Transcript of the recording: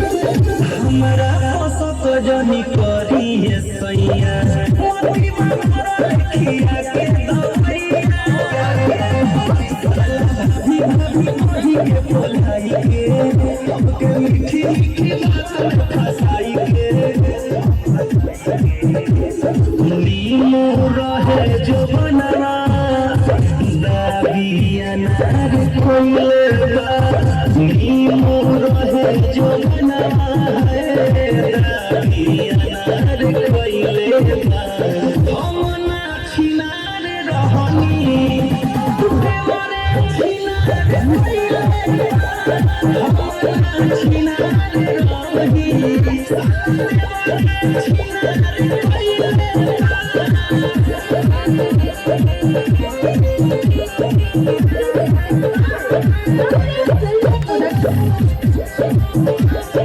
हमरा पसक जनी करी है सैया मोती मारा रखिया के दवैया भाभी भाभी के बोलाई के सबके मीठी मीठी बात फसाई के नीमो रहे जो बनवा दाबिया नार कोइले बा नीमो रहे जो बनवा Thank you.